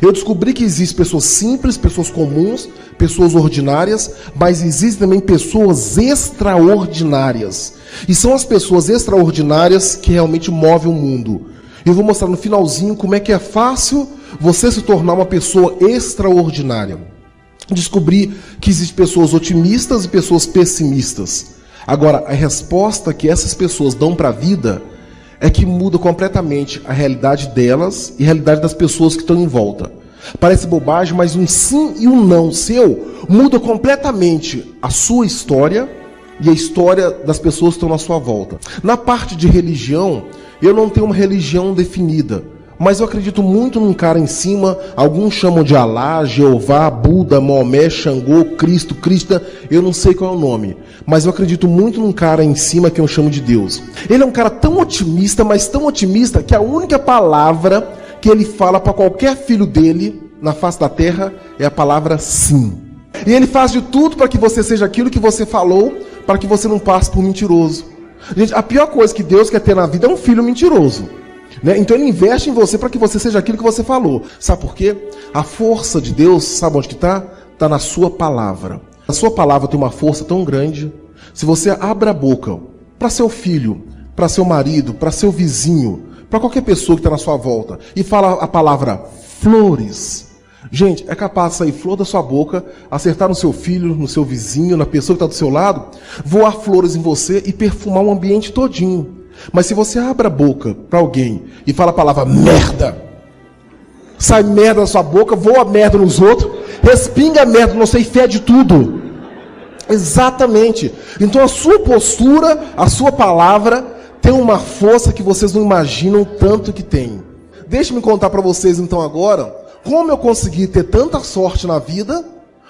Eu descobri que existem pessoas simples, pessoas comuns, pessoas ordinárias, mas existem também pessoas extraordinárias. E são as pessoas extraordinárias que realmente movem o mundo. Eu vou mostrar no finalzinho como é que é fácil você se tornar uma pessoa extraordinária. Descobri que existem pessoas otimistas e pessoas pessimistas. Agora, a resposta que essas pessoas dão para a vida é que muda completamente a realidade delas e a realidade das pessoas que estão em volta. Parece bobagem, mas um sim e um não seu muda completamente a sua história e a história das pessoas que estão na sua volta. Na parte de religião, eu não tenho uma religião definida, mas eu acredito muito num cara em cima. Alguns chamam de Alá, Jeová, Buda, Maomé, Xangô, Cristo, Krishna, eu não sei qual é o nome, mas eu acredito muito num cara em cima que eu chamo de Deus. Ele é um cara tão otimista, mas tão otimista, que a única palavra que ele fala para qualquer filho dele na face da terra é a palavra sim. E ele faz de tudo para que você seja aquilo que você falou, para que você não passe por mentiroso. Gente, a pior coisa que Deus quer ter na vida é um filho mentiroso, né? Então ele investe em você para que você seja aquilo que você falou. Sabe por quê? A força de Deus, sabe onde que está? Está na sua palavra. A sua palavra tem uma força tão grande. Se você abre a boca para seu filho, para seu marido, para seu vizinho, para qualquer pessoa que está na sua volta, e fala a palavra flores, gente, é capaz de sair flor da sua boca, acertar no seu filho, no seu vizinho, na pessoa que está do seu lado, voar flores em você e perfumar o ambiente todinho. Mas se você abre a boca para alguém e fala a palavra merda, sai merda da sua boca, voa merda nos outros, respinga merda, não sei, fede tudo. Exatamente. Então a sua postura, a sua palavra tem uma força que vocês não imaginam tanto que tem. Deixe-me contar para vocês então agora como eu consegui ter tanta sorte na vida,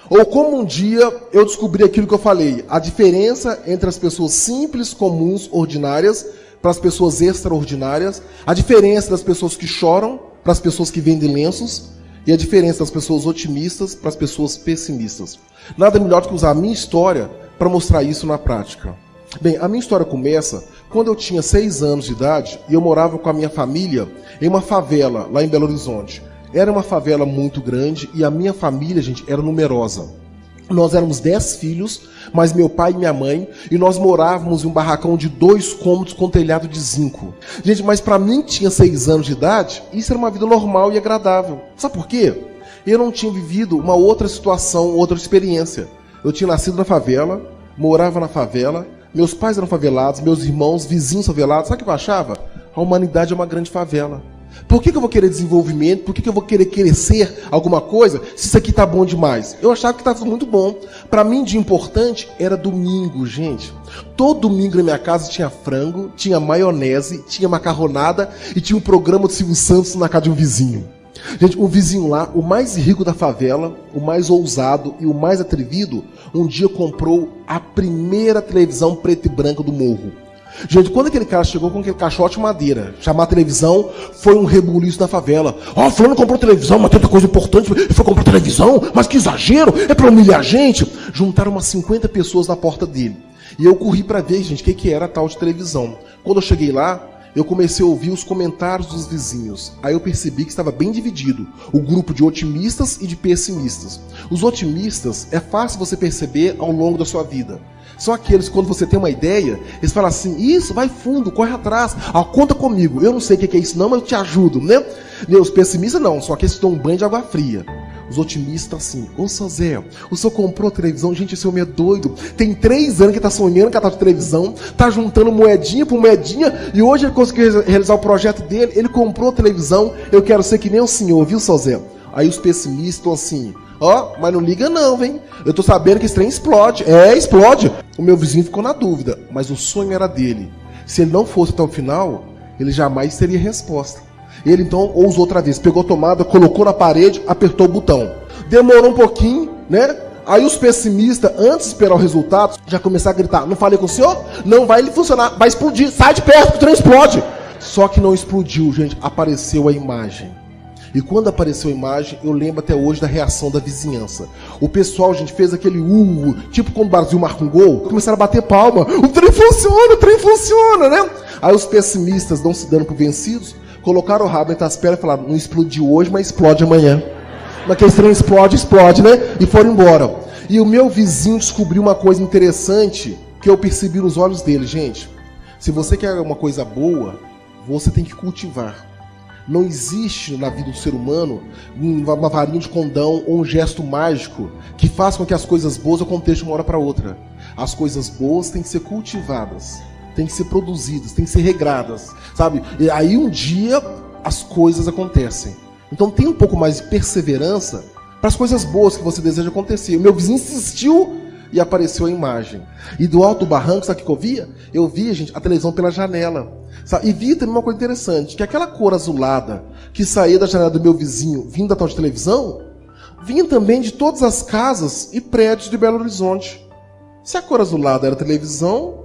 ou como um dia eu descobri aquilo que eu falei, a diferença entre as pessoas simples, comuns, ordinárias, para as pessoas extraordinárias, a diferença das pessoas que choram para as pessoas que vendem lenços, e a diferença das pessoas otimistas para as pessoas pessimistas. Nada melhor do que usar a minha história para mostrar isso na prática. Bem, a minha história começa quando eu tinha 6 anos de idade e eu morava com a minha família em uma favela lá em Belo Horizonte. Era uma favela muito grande e a minha família, gente, era numerosa. Nós éramos 10 filhos, mas meu pai e minha mãe, e nós morávamos em um barracão de 2 cômodos com telhado de zinco. Gente, mas para mim que tinha 6 anos de idade, isso era uma vida normal e agradável. Sabe por quê? Eu não tinha vivido uma outra situação, outra experiência. Eu tinha nascido na favela, morava na favela, meus pais eram favelados, meus irmãos, vizinhos favelados. Sabe o que eu achava? A humanidade é uma grande favela. Por que eu vou querer desenvolvimento? Por que eu vou querer crescer alguma coisa se isso aqui tá bom demais? Eu achava que estava muito bom. Para mim, de importante, era domingo, gente. Todo domingo na minha casa tinha frango, tinha maionese, tinha macarronada e tinha um programa do Silvio Santos na casa de um vizinho. Gente, o vizinho lá, o mais rico da favela, o mais ousado e o mais atrevido, um dia comprou a primeira televisão preta e branca do morro. Gente, quando aquele cara chegou com aquele caixote de madeira, chamar a televisão, foi um rebuliço da favela. Ó, fulano comprou televisão, mas tanta coisa importante, ele foi comprar televisão, mas que exagero, é pra humilhar a gente. Juntaram umas 50 pessoas na porta dele. E eu corri pra ver, gente, o que era a tal de televisão. Quando eu cheguei lá, eu comecei a ouvir os comentários dos vizinhos. Aí eu percebi que estava bem dividido, o grupo de otimistas e de pessimistas. Os otimistas é fácil você perceber ao longo da sua vida. São aqueles que quando você tem uma ideia, eles falam assim, isso, vai fundo, corre atrás, conta comigo, eu não sei o que é isso não, mas eu te ajudo, né? E os pessimistas não, são aqueles que dão um banho de água fria. Os otimistas assim, ô seu Zé, o senhor comprou a televisão? Gente, esse homem é doido, tem 3 anos que tá sonhando com a tal de televisão, tá juntando moedinha por moedinha, e hoje ele conseguiu realizar o projeto dele, ele comprou a televisão, eu quero ser que nem o senhor, viu, seu Zé? Aí os pessimistas estão assim, mas não liga não, vem. Eu tô sabendo que esse trem explode. Explode. O meu vizinho ficou na dúvida, mas o sonho era dele. Se ele não fosse até o final, ele jamais teria resposta. Ele então ousou outra vez, pegou a tomada, colocou na parede, apertou o botão. Demorou um pouquinho, né? Aí os pessimistas, antes de esperar o resultado, já começaram a gritar, não falei com o senhor? Não vai ele funcionar, vai explodir, sai de perto que o trem explode. Só que não explodiu, gente, apareceu a imagem. E quando apareceu a imagem, eu lembro até hoje da reação da vizinhança. O pessoal, gente, fez aquele tipo quando o Brasil marca um gol, começaram a bater palma. O trem funciona, né? Aí os pessimistas, não se dando por vencidos, colocaram o rabo entre as pernas e falaram, não explodiu hoje, mas explode amanhã. Mas que esse trem explode, né? E foram embora. E o meu vizinho descobriu uma coisa interessante que eu percebi nos olhos dele, gente. Se você quer uma coisa boa, você tem que cultivar. Não existe na vida do ser humano uma varinha de condão ou um gesto mágico que faça com que as coisas boas aconteçam de uma hora para outra. As coisas boas têm que ser cultivadas, têm que ser produzidas, têm que ser regradas, sabe? E aí um dia as coisas acontecem. Então tem um pouco mais de perseverança para as coisas boas que você deseja acontecer. O meu vizinho insistiu e apareceu a imagem. E do alto do barranco, sabe o que eu via? Eu via, gente, a televisão pela janela. Sabe? E via também uma coisa interessante, que aquela cor azulada que saía da janela do meu vizinho, vindo da tal de televisão, vinha também de todas as casas e prédios de Belo Horizonte. Se a cor azulada era televisão,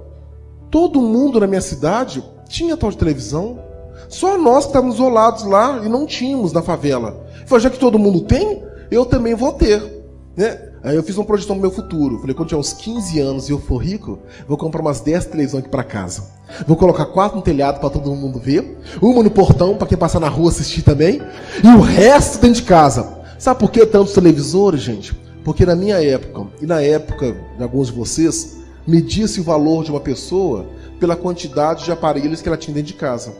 todo mundo na minha cidade tinha tal de televisão. Só nós que estávamos isolados lá e não tínhamos na favela. Eu falei, já que todo mundo tem, eu também vou ter, né? Aí eu fiz uma projeção pro meu futuro. Falei, quando tiver uns 15 anos e eu for rico, vou comprar umas 10 televisões aqui para casa. Vou colocar 4 no telhado para todo mundo ver, uma no portão para quem passar na rua assistir também, e o resto dentro de casa. Sabe por que tantos televisores, gente? Porque na minha época, e na época de alguns de vocês, media-se o valor de uma pessoa pela quantidade de aparelhos que ela tinha dentro de casa.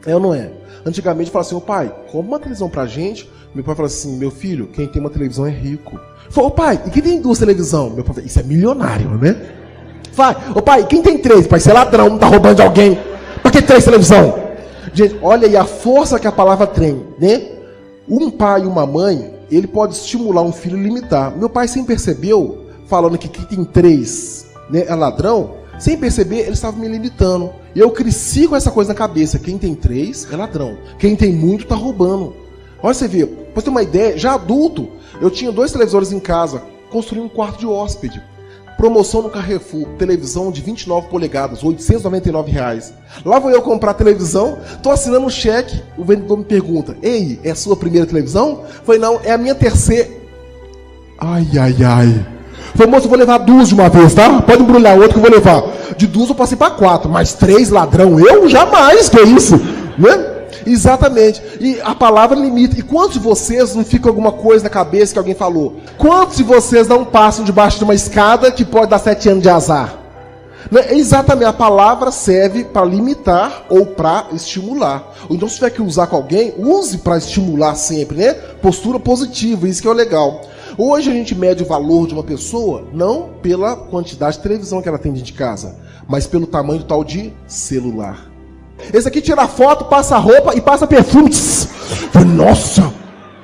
É ou não é? Antigamente falava assim, ô pai, compra uma televisão pra gente. Meu pai falava assim, meu filho, quem tem uma televisão é rico. Falei, ô pai, e quem tem 2 televisões? Meu pai falou, isso é milionário, né? Vai, ô pai, quem tem 3? Pai, você é ladrão, não tá roubando de alguém. Pra que 3 televisão? Gente, olha aí a força que a palavra tem, né? Um pai e uma mãe, ele pode estimular um filho e limitar. Meu pai sempre percebeu, falando que quem tem 3, né, é ladrão, sem perceber, ele estava me limitando. E eu cresci com essa coisa na cabeça, quem tem 3 é ladrão. Quem tem muito tá roubando. Olha você ver, pra você ter uma ideia, já adulto, eu tinha 2 televisores em casa, construí um quarto de hóspede. Promoção no Carrefour, televisão de 29 polegadas, R$ 899. Lá vou eu comprar a televisão, tô assinando um cheque, o vendedor me pergunta, ei, é a sua primeira televisão? Falei, não, é a minha terceira. Ai. Falei, moço, eu vou levar 2 de uma vez, tá? Pode embrulhar outro que eu vou levar. De 2 eu passei para 4, mas 3 ladrão, eu jamais, que é isso, né? Exatamente. E a palavra limita. E quantos de vocês não fica alguma coisa na cabeça que alguém falou? Quantos de vocês não passam debaixo de uma escada que pode dar 7 anos de azar? Exatamente. A palavra serve para limitar ou para estimular. Então, se tiver que usar com alguém, use para estimular sempre, né? Postura positiva, isso que é o legal. Hoje a gente mede o valor de uma pessoa não pela quantidade de televisão que ela tem dentro de casa, mas pelo tamanho do tal de celular. Esse aqui tira foto, passa roupa e passa perfume. Nossa,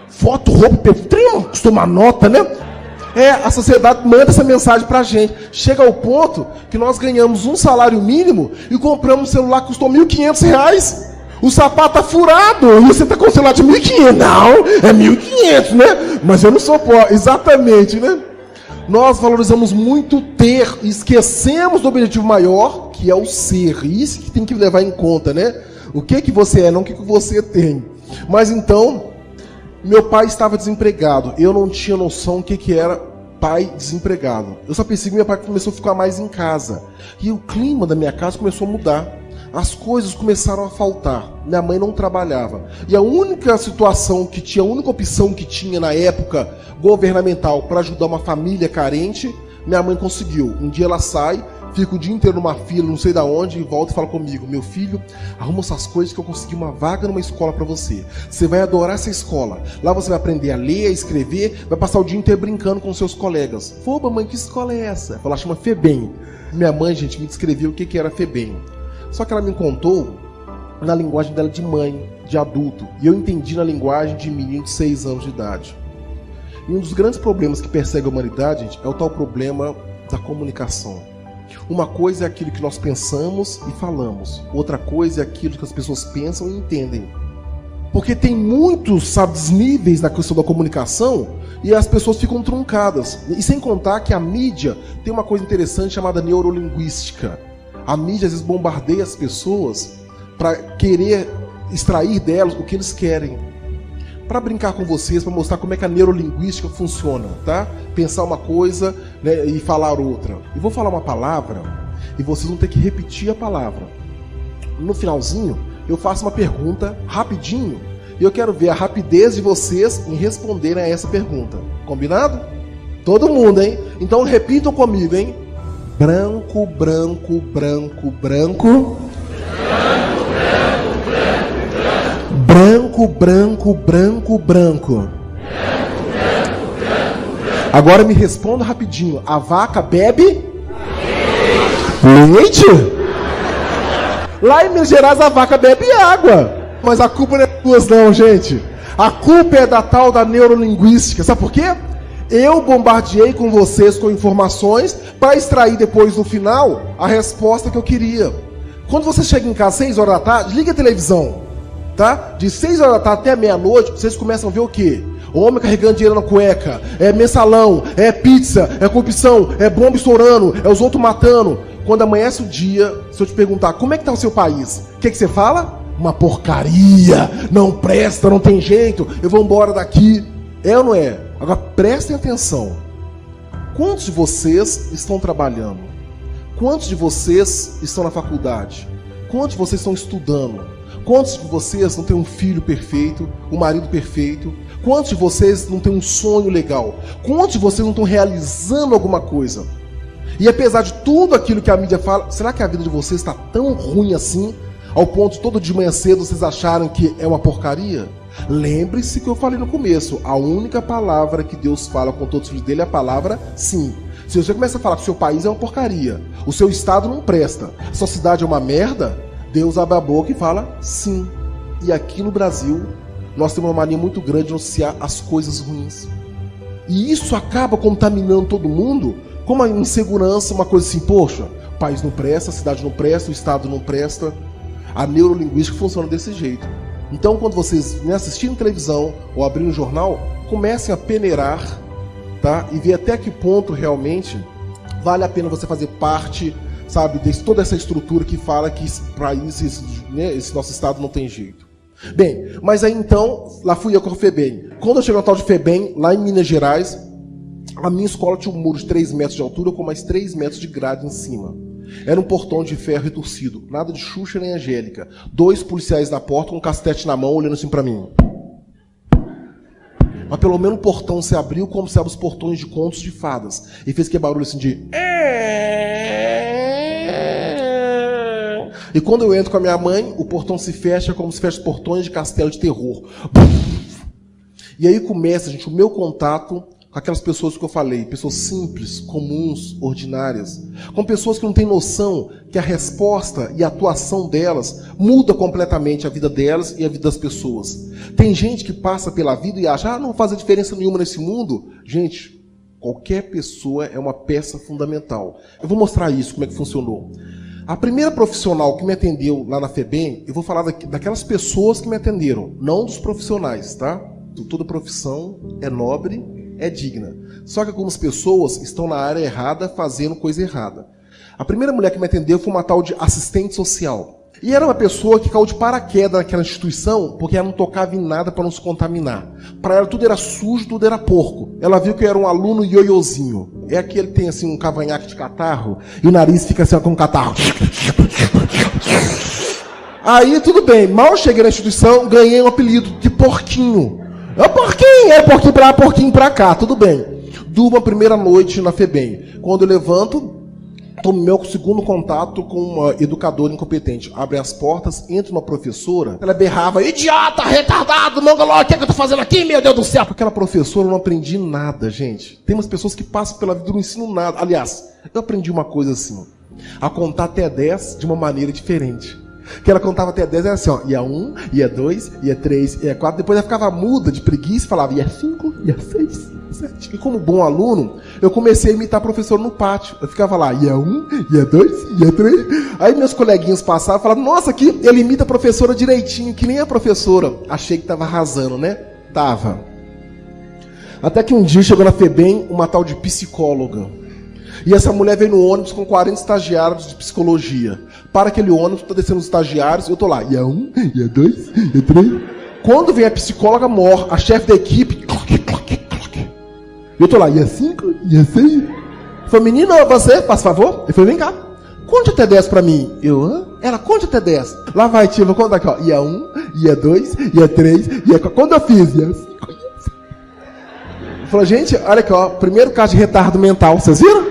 foto, roupa, perfume, custa uma nota, né? A sociedade manda essa mensagem pra gente. Chega ao ponto que nós ganhamos um salário mínimo e compramos um celular que custou R$ 1.500. O sapato tá furado e você tá com um celular de 1.500. Não, é 1.500, né? Mas eu não sou pobre. Exatamente, né? Nós valorizamos muito ter e esquecemos do objetivo maior, que é o ser. Isso que tem que levar em conta, né? O que você é, não o que você tem. Mas então, meu pai estava desempregado. Eu não tinha noção o que era pai desempregado. Eu só pensei que meu pai começou a ficar mais em casa. E o clima da minha casa começou a mudar. As coisas começaram a faltar. Minha mãe não trabalhava. E a única situação que tinha, a única opção que tinha na época governamental para ajudar uma família carente, minha mãe conseguiu. Um dia ela sai, fica o dia inteiro numa fila, não sei da onde, e volta e fala comigo, meu filho, arruma essas coisas que eu consegui uma vaga numa escola para você. Você vai adorar essa escola. Lá você vai aprender a ler, a escrever, vai passar o dia inteiro brincando com seus colegas. Pô, mamãe, que escola é essa? Ela chama FEBEM. Minha mãe, gente, me descreveu o que era FEBEM. Só que ela me contou na linguagem dela de mãe, de adulto. E eu entendi na linguagem de menino de 6 anos de idade. E um dos grandes problemas que persegue a humanidade, gente, é o tal problema da comunicação. Uma coisa é aquilo que nós pensamos e falamos. Outra coisa é aquilo que as pessoas pensam e entendem. Porque tem muitos desníveis na questão da comunicação e as pessoas ficam truncadas. E sem contar que a mídia tem uma coisa interessante chamada neurolinguística. A mídia às vezes bombardeia as pessoas para querer extrair delas o que eles querem. para brincar com vocês, para mostrar como é que a neurolinguística funciona, tá? Pensar uma coisa, né, e falar outra. Eu vou falar uma palavra e vocês vão ter que repetir a palavra. No finalzinho, eu faço uma pergunta rapidinho e eu quero ver a rapidez de vocês em responderem a essa pergunta. Combinado? Todo mundo, hein? Então repitam comigo, hein? Branco, branco, branco, branco. Branco, branco, branco, branco. Agora me responda rapidinho. A vaca bebe leite? Lá em Minas Gerais a vaca bebe água. Mas a culpa não é duas não, gente. A culpa é da tal da neurolinguística. Sabe por quê? Eu bombardeei com vocês com informações para extrair depois no final a resposta que eu queria. Quando você chega em casa às 6 horas da tarde, liga a televisão, tá? De 6 horas da tarde até meia-noite, vocês começam a ver o quê? Homem carregando dinheiro na cueca, é mensalão, é pizza, é corrupção, é bomba estourando, é os outros matando. Quando amanhece o dia, se eu te perguntar como é que tá o seu país, o que você fala? Uma porcaria, não presta, não tem jeito, eu vou embora daqui. É ou não é? Agora prestem atenção. Quantos de vocês estão trabalhando? Quantos de vocês estão na faculdade? Quantos de vocês estão estudando? Quantos de vocês não têm um filho perfeito, um marido perfeito? Quantos de vocês não têm um sonho legal? Quantos de vocês não estão realizando alguma coisa? E apesar de tudo aquilo que a mídia fala, será que a vida de vocês está tão ruim assim, ao ponto de todo dia de manhã cedo vocês acharem que é uma porcaria? Lembre-se que eu falei no começo, a única palavra que Deus fala com todos os filhos dele é a palavra sim. Se você começa a falar que o seu país é uma porcaria, o seu estado não presta, a sua cidade é uma merda, Deus abre a boca e fala sim. E aqui no Brasil, nós temos uma mania muito grande de anunciar as coisas ruins. E isso acaba contaminando todo mundo com uma insegurança, uma coisa assim, poxa, o país não presta, a cidade não presta, o estado não presta. A neurolinguística funciona desse jeito. Então, quando vocês assistindo televisão ou abrindo jornal, comecem a peneirar, tá? E ver até que ponto realmente vale a pena você fazer parte, sabe, de toda essa estrutura que fala que esse país, esse nosso estado não tem jeito. Bem, mas aí então, lá fui eu com a FEBEM. Quando eu cheguei no tal de FEBEM, lá em Minas Gerais, a minha escola tinha um muro de 3 metros de altura com mais 3 metros de grade em cima. Era um portão de ferro retorcido, nada de Xuxa nem Angélica. 2 policiais na porta com um castete na mão, olhando assim pra mim. Mas pelo menos o portão se abriu como se abre os portões de contos de fadas. E fez aquele barulho assim de... E quando eu entro com a minha mãe, o portão se fecha como se fecha os portões de castelo de terror. E aí começa, gente, o meu contato com aquelas pessoas que eu falei, pessoas simples, comuns, ordinárias, com pessoas que não têm noção que a resposta e a atuação delas muda completamente a vida delas e a vida das pessoas. Tem gente que passa pela vida e acha, não vai fazer diferença nenhuma nesse mundo. Gente, qualquer pessoa é uma peça fundamental. Eu vou mostrar isso, como é que funcionou. A primeira profissional que me atendeu lá na FEBEM, eu vou falar daquelas pessoas que me atenderam, não dos profissionais, tá? Toda profissão é nobre, é digna. Só que algumas pessoas estão na área errada, fazendo coisa errada. A primeira mulher que me atendeu foi uma tal de assistente social. E era uma pessoa que caiu de paraquedas naquela instituição, porque ela não tocava em nada para não se contaminar. Para ela tudo era sujo, tudo era porco. Ela viu que eu era um aluno ioiôzinho. É aquele que tem assim um cavanhaque de catarro, e o nariz fica assim com um catarro. Aí tudo bem, mal cheguei na instituição, ganhei um apelido de porquinho. É porquinho pra cá, tudo bem. Durmo a primeira noite na FEBEM. Quando eu levanto, tomo meu segundo contato com uma educadora incompetente. Abre as portas, entra uma professora, ela berrava, idiota, retardado, mongoló, o que é que eu tô fazendo aqui, meu Deus do céu? Com aquela professora eu não aprendi nada, gente. Tem umas pessoas que passam pela vida e não ensinam nada. Aliás, eu aprendi uma coisa assim, a contar até 10 de uma maneira diferente. Que ela contava até 10, era assim, ó, ia 1, ia 2, ia 3, ia 4, depois ela ficava muda de preguiça e falava, ia 5, ia 6, ia 7. E como bom aluno, eu comecei a imitar a professora no pátio. Eu ficava lá, ia 1, ia 2, ia 3. Aí meus coleguinhas passavam e falavam, nossa, aqui ele imita a professora direitinho, que nem a professora. Achei que tava arrasando, né? Tava. Até que um dia chegou na FEBEM uma tal de psicóloga. E essa mulher veio no ônibus com 40 estagiários de psicologia. Para aquele ônibus, tá descendo os estagiários, eu tô lá, ia 1, ia 2, ia 3. Quando vem a psicóloga mor, a chefe da equipe, eu tô lá, e 5, e 6. Falei, menino, você, faz favor? Ele falou, vem cá, conte até 10 pra mim. Eu, hã? Ela, conte até 10. Lá vai, tia, vou contar aqui, ó. Ia 1, ia 2, ia 3, ia 4. Quando eu fiz? Ia 5, ia 6. Falou, gente, olha aqui, ó, primeiro caso de retardo mental, vocês viram?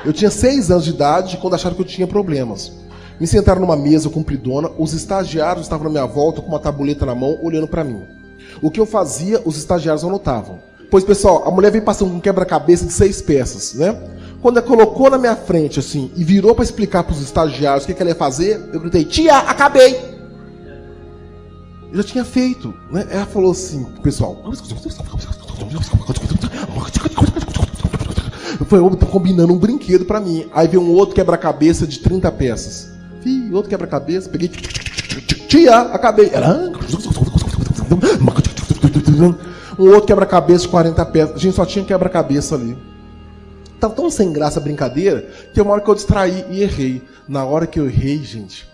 Eu tinha 6 anos de idade quando acharam que eu tinha problemas. Me sentaram numa mesa compridona, os estagiários estavam na minha volta com uma tabuleta na mão, olhando pra mim. O que eu fazia, os estagiários anotavam. Pois, pessoal, a mulher veio passando um quebra-cabeça de 6 peças, né? Quando ela colocou na minha frente, assim, e virou para explicar pros estagiários o que ela ia fazer, eu gritei, tia, acabei! Eu já tinha feito, né? Ela falou assim, pessoal... Eu tô combinando um brinquedo pra mim. Aí veio um outro quebra-cabeça de 30 peças. Outro quebra-cabeça, peguei... Tia, acabei! Ela... Um outro quebra-cabeça de 40 peças. A gente só tinha quebra-cabeça ali. Tava tão sem graça a brincadeira, que uma hora que eu distraí e errei. Na hora que eu errei, gente,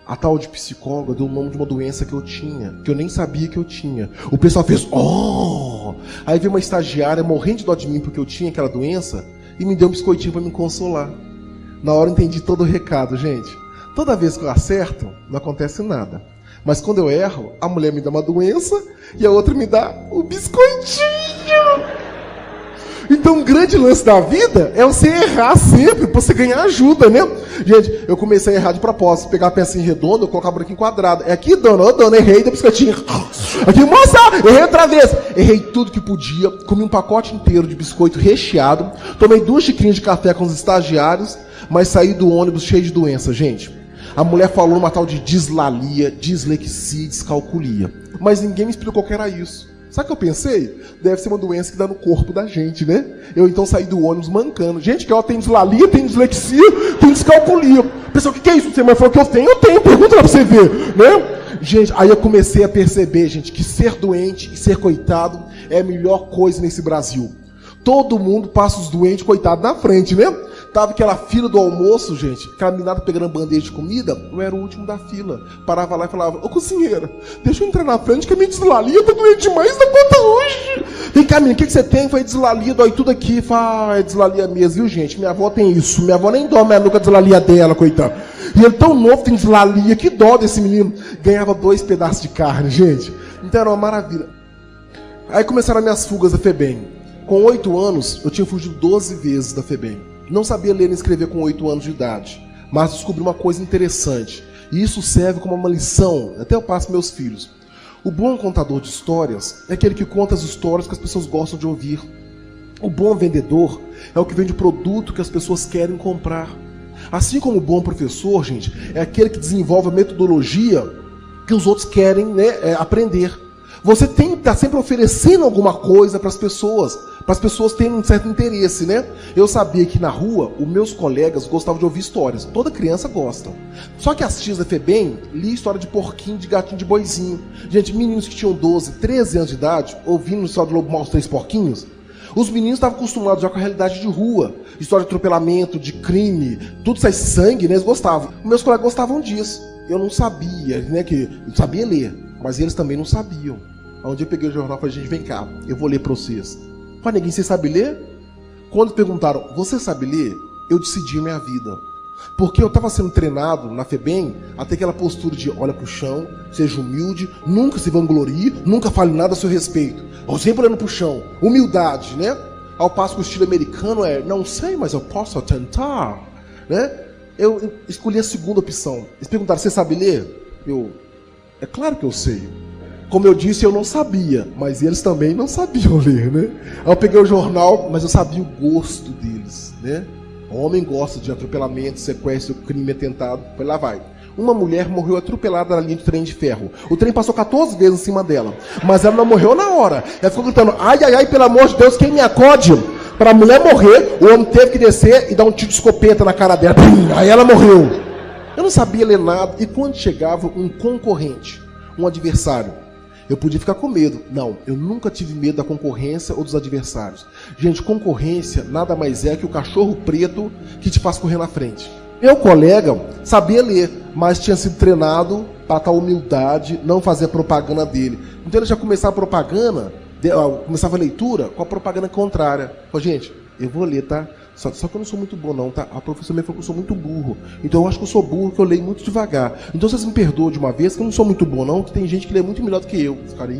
a tal de psicóloga deu o nome de uma doença que eu tinha, que eu nem sabia que eu tinha. O pessoal fez, oh! Aí veio uma estagiária morrendo de dó de mim porque eu tinha aquela doença e me deu um biscoitinho para me consolar. Na hora eu entendi todo o recado, gente. Toda vez que eu acerto, não acontece nada. Mas quando eu erro, a mulher me dá uma doença e a outra me dá o biscoitinho. Então, um grande lance da vida é você errar sempre, pra você ganhar ajuda, né? Gente, eu comecei a errar de propósito. Pegar a pecinha redonda, eu colocava aqui quadrada. É aqui, dona, dona, errei, deu biscoitinho. Aqui, moça, errei outra vez. Errei tudo que podia, comi um pacote inteiro de biscoito recheado, tomei 2 xicrinhas de café com os estagiários, mas saí do ônibus cheio de doença, gente. A mulher falou uma tal de dislalia, dislexia, descalculia. Mas ninguém me explicou o que era isso. Sabe o que eu pensei? Deve ser uma doença que dá no corpo da gente, né? Eu então saí do ônibus mancando. Gente, que ela tem dislalia, tem dislexia, tem descalculia. Pessoal, o que é isso? Você me falou que eu tenho? Pergunta lá pra você ver, né? Gente, aí eu comecei a perceber, gente, que ser doente e ser coitado é a melhor coisa nesse Brasil. Todo mundo passa os doentes, coitado, na frente, né? Tava aquela fila do almoço, gente, aquela menina pegando bandeja de comida, eu era o último da fila. Parava lá e falava, ô cozinheira, deixa eu entrar na frente que a minha dislalia tá doendo demais da conta hoje. Vem cá, menina, o que você tem? Foi dislalia, dói tudo aqui. Fala, é dislalia mesmo, viu, gente? Minha avó tem isso, minha avó nem dorme a nuca dislalia dela, coitado. E ele tão novo, tem dislalia, que dó desse menino. Ganhava 2 pedaços de carne, gente. Então era uma maravilha. Aí começaram as minhas fugas da FEBEM. Com 8 anos, eu tinha fugido 12 vezes da FEBEM. Não sabia ler nem escrever com 8 anos de idade, mas descobri uma coisa interessante. E isso serve como uma lição, até eu passo para meus filhos. O bom contador de histórias é aquele que conta as histórias que as pessoas gostam de ouvir. O bom vendedor é o que vende o produto que as pessoas querem comprar. Assim como o bom professor, gente, é aquele que desenvolve a metodologia que os outros querem, né, aprender. Você tem que estar sempre oferecendo alguma coisa para as pessoas terem um certo interesse, né? Eu sabia que na rua, os meus colegas gostavam de ouvir histórias. Toda criança gosta. Só que as tias da FEBEM liam história de porquinho, de gatinho, de boizinho. Gente, meninos que tinham 12, 13 anos de idade, ouvindo história do Lobo Mau, os 3 porquinhos, os meninos estavam acostumados já com a realidade de rua. História de atropelamento, de crime, tudo sai sangue, né? Eles gostavam. Os meus colegas gostavam disso. Eu não sabia, né? Eu sabia ler, mas eles também não sabiam. Aí um dia eu peguei o jornal e falei, gente, vem cá, eu vou ler para vocês. Mas ninguém, você sabe ler? Quando perguntaram, você sabe ler? Eu decidi a minha vida. Porque eu estava sendo treinado na FEBEM a ter aquela postura de olha pro chão, seja humilde, nunca se vanglorie, nunca fale nada a seu respeito. Eu sempre olhando pro chão. Humildade, né? Ao passo que o estilo americano é, não sei, mas eu posso tentar, né? Eu escolhi a segunda opção. Eles perguntaram, você sabe ler? É claro que eu sei. Como eu disse, eu não sabia, mas eles também não sabiam ler, né? Aí eu peguei o jornal, mas eu sabia o gosto deles, né? O homem gosta de atropelamento, sequestro, crime atentado. Foi lá vai. Uma mulher morreu atropelada na linha de trem de ferro. O trem passou 14 vezes em cima dela, mas ela não morreu na hora. Ela ficou gritando, ai, ai, ai, pelo amor de Deus, quem me acode? Para a mulher morrer, o homem teve que descer e dar um tiro de escopeta na cara dela. Aí ela morreu. Eu não sabia ler nada, e quando chegava um concorrente, um adversário, eu podia ficar com medo. Não, eu nunca tive medo da concorrência ou dos adversários. Gente, concorrência nada mais é que o cachorro preto que te faz correr na frente. Meu colega sabia ler, mas tinha sido treinado para tal humildade, não fazer a propaganda dele. Então ele já começava a propaganda, começava a leitura com a propaganda contrária. Falei, gente, eu vou ler, tá? Só que eu não sou muito bom não, tá? A professora me falou que eu sou muito burro. Então eu acho que eu sou burro, que eu leio muito devagar. Então vocês me perdoam de uma vez, que eu não sou muito bom não, que tem gente que lê muito melhor do que eu. Os caras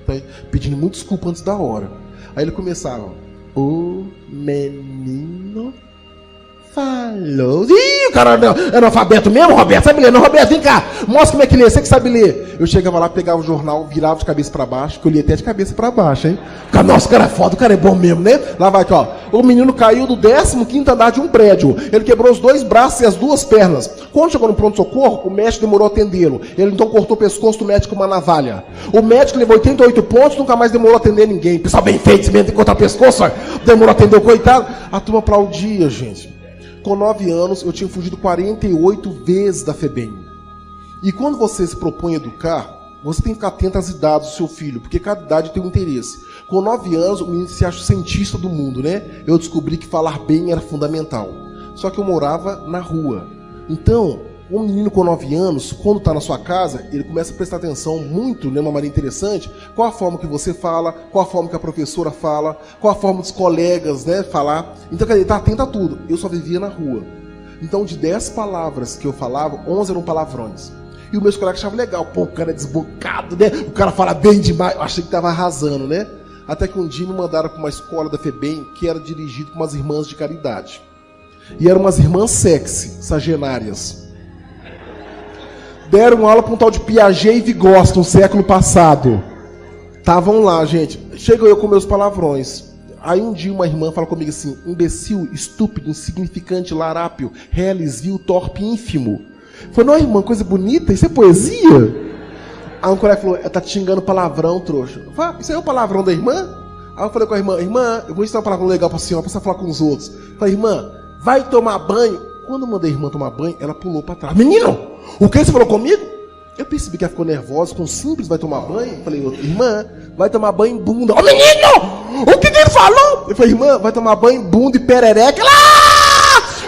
tá pedindo muito desculpa antes da hora. Aí ele começava, o menino falou. Ih, o cara é analfabeto mesmo, Roberto? Sabe ler? Não, Roberto, vem cá. Mostra como é que lê. Você que sabe ler. Eu chegava lá, pegava o jornal, virava de cabeça pra baixo, que eu lia até de cabeça pra baixo, hein? Nossa, o cara é foda, o cara é bom mesmo, né? Lá vai aqui, ó. O menino caiu do 15º andar de um prédio. Ele quebrou os 2 braços e as 2 pernas. Quando chegou no pronto-socorro, o médico demorou a atendê-lo. Ele então cortou o pescoço do médico com uma navalha. O médico levou 88 pontos, nunca mais demorou a atender ninguém. Pessoal bem feito, se mesmo tem que cortar o pescoço, ó. Demorou a atender o coitado. A turma aplaudia, gente. Com 9 anos, eu tinha fugido 48 vezes da FEBEM. E quando você se propõe a educar, você tem que ficar atento às idades do seu filho, porque cada idade tem um interesse. Com 9 anos, o menino se acha o cientista do mundo, né? Eu descobri que falar bem era fundamental. Só que eu morava na rua. Então, um menino com 9 anos, quando está na sua casa, ele começa a prestar atenção muito, de uma maneira interessante, qual a forma que você fala, qual a forma que a professora fala, qual a forma dos colegas, né, falar. Então, ele está atento a tudo. Eu só vivia na rua. Então, de 10 palavras que eu falava, 11 eram palavrões. E os meus colegas achavam legal. Pô, o cara é desbocado, né? O cara fala bem demais. Eu achei que estava arrasando, né? Até que um dia me mandaram para uma escola da FEBEM que era dirigido por umas irmãs de caridade. E eram umas irmãs sexy, sagenárias. Deram aula para um tal de Piaget e Vygotsky no século passado. Estavam lá, gente. Chego eu com meus palavrões. Aí um dia uma irmã fala comigo assim: imbecil, estúpido, insignificante, larápio, reles, vil, torpe, ínfimo. Eu falei, não, irmã, coisa bonita, isso é poesia? Aí um colega falou, tá te xingando palavrão, trouxa. Eu falei, isso aí é o palavrão da irmã? Aí eu falei com a irmã, eu vou ensinar um palavrão legal pra senhora, pra você falar com os outros. Eu falei, irmã, vai tomar banho. Quando eu mandei a irmã tomar banho, ela pulou pra trás. Menino, o que você falou comigo? Eu percebi que ela ficou nervosa, com simples vai tomar banho. Eu falei, irmã, vai tomar banho em bunda. Ô menino, o que ele falou? Eu falei, irmã, vai tomar banho em bunda e perereca.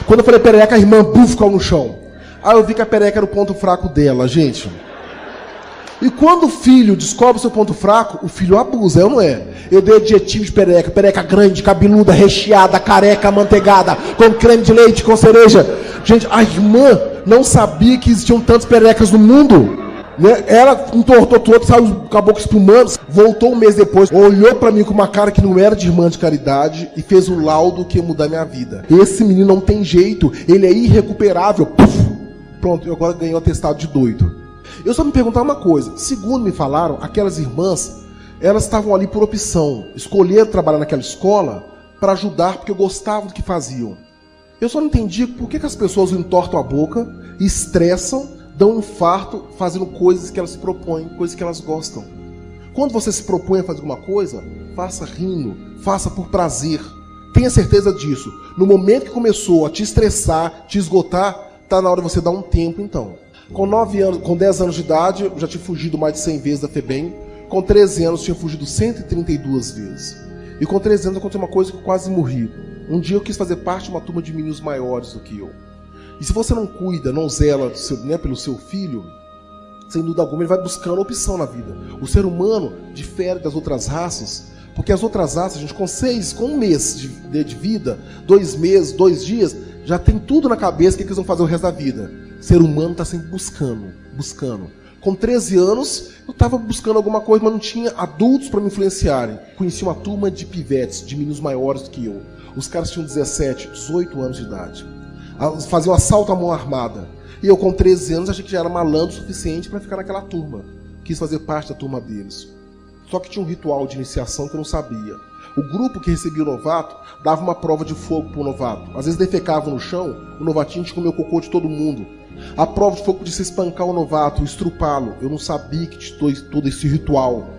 Quando eu falei perereca, a irmã ficou no chão. Aí eu vi que a perereca era o ponto fraco dela, gente. E quando o filho descobre o seu ponto fraco, o filho abusa, não é? Eu dei adjetivo de perereca. Perereca grande, cabeluda, recheada, careca, amanteigada, com creme de leite, com cereja. Gente, a irmã não sabia que existiam tantas pererecas no mundo. Né? Ela entortou todo, saiu, acabou espumando. Voltou um mês depois, olhou pra mim com uma cara que não era de irmã de caridade e fez o laudo que ia mudar minha vida. Esse menino não tem jeito, ele é irrecuperável. Puf! Pronto, eu agora ganhei um atestado de doido. Eu só me perguntar uma coisa. Segundo me falaram, aquelas irmãs, elas estavam ali por opção. Escolheram trabalhar naquela escola para ajudar porque gostavam do que faziam. Eu só não entendi por que as pessoas entortam a boca, estressam, dão um infarto fazendo coisas que elas se propõem, coisas que elas gostam. Quando você se propõe a fazer alguma coisa, faça rindo, faça por prazer. Tenha certeza disso. No momento que começou a te estressar, te esgotar, tá na hora de você dar um tempo, então. Com 9 anos, com 10 anos de idade, eu já tinha fugido mais de 100 vezes da FEBEM. Com 13 anos, eu tinha fugido 132 vezes. E com 13 anos, aconteceu uma coisa que eu quase morri. Um dia eu quis fazer parte de uma turma de meninos maiores do que eu. E se você não cuida, não zela do seu, né, pelo seu filho, sem dúvida alguma, ele vai buscando opção na vida. O ser humano difere das outras raças, porque as outras raças, gente, com um mês de vida, 2 meses, 2 dias, já tem tudo na cabeça que eles vão fazer o resto da vida. O ser humano está sempre buscando. Com 13 anos, eu estava buscando alguma coisa, mas não tinha adultos para me influenciarem. Conheci uma turma de pivetes, de meninos maiores do que eu. Os caras tinham 17, 18 anos de idade. Faziam assalto à mão armada. E eu, com 13 anos, achei que já era malandro o suficiente para ficar naquela turma. Quis fazer parte da turma deles. Só que tinha um ritual de iniciação que eu não sabia. O grupo que recebia o novato dava uma prova de fogo para o novato. Às vezes defecavam no chão, o novatinho tinha que comer o cocô de todo mundo. A prova de fogo podia ser espancar o novato, estrupá-lo. Eu não sabia que tinha todo esse ritual.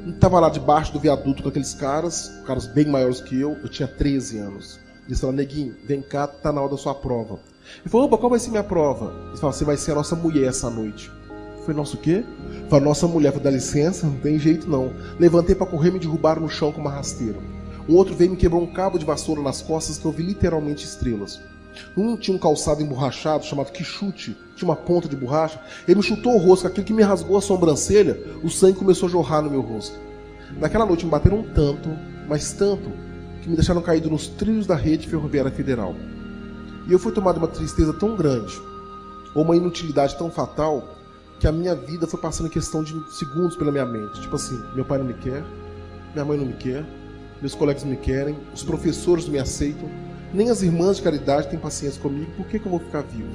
Eu estava lá debaixo do viaduto com aqueles caras bem maiores que eu tinha 13 anos. Eles falaram, neguinho, vem cá, tá na hora da sua prova. Ele falou, opa, qual vai ser minha prova? Eles falaram, você vai ser a nossa mulher essa noite. Eu falei, nossa o quê? Eu falei, nossa mulher. Eu falei, dá licença, não tem jeito não. Levantei para correr, me derrubaram no chão com uma rasteira. Um outro veio e me quebrou um cabo de vassoura nas costas que eu vi literalmente estrelas. Um tinha um calçado emborrachado chamado quichute, tinha uma ponta de borracha. Ele me chutou o rosto, aquilo que me rasgou a sobrancelha, o sangue começou a jorrar no meu rosto. Naquela noite me bateram tanto, mas tanto, que me deixaram caído nos trilhos da rede ferroviária federal. E eu fui tomado de uma tristeza tão grande, ou uma inutilidade tão fatal, que a minha vida foi passando em questão de segundos pela minha mente. Tipo assim, meu pai não me quer, minha mãe não me quer, meus colegas não me querem, os professores não me aceitam, nem as irmãs de caridade têm paciência comigo, por que eu vou ficar vivo?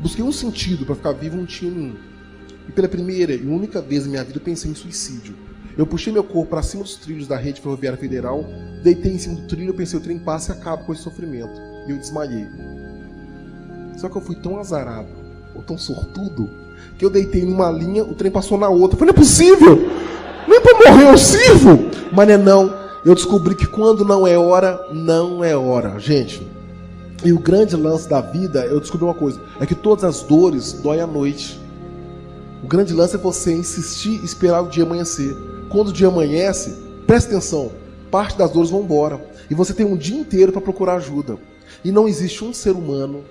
Busquei um sentido para ficar vivo, não tinha nenhum. E pela primeira e única vez na minha vida eu pensei em suicídio. Eu puxei meu corpo para cima dos trilhos da rede ferroviária federal, deitei em cima do trilho, eu pensei, o trem passa e acaba com esse sofrimento. E eu desmaiei. Só que eu fui tão azarado, ou tão sortudo, que eu deitei numa linha, o trem passou na outra. Eu falei, não é possível! Nem pra morrer eu sirvo! Mas não, eu descobri que quando não é hora, não é hora. Gente, e o grande lance da vida, eu descobri uma coisa, é que todas as dores doem à noite. O grande lance é você insistir e esperar o dia amanhecer. Quando o dia amanhece, presta atenção, parte das dores vão embora. E você tem um dia inteiro para procurar ajuda. E não existe um ser humano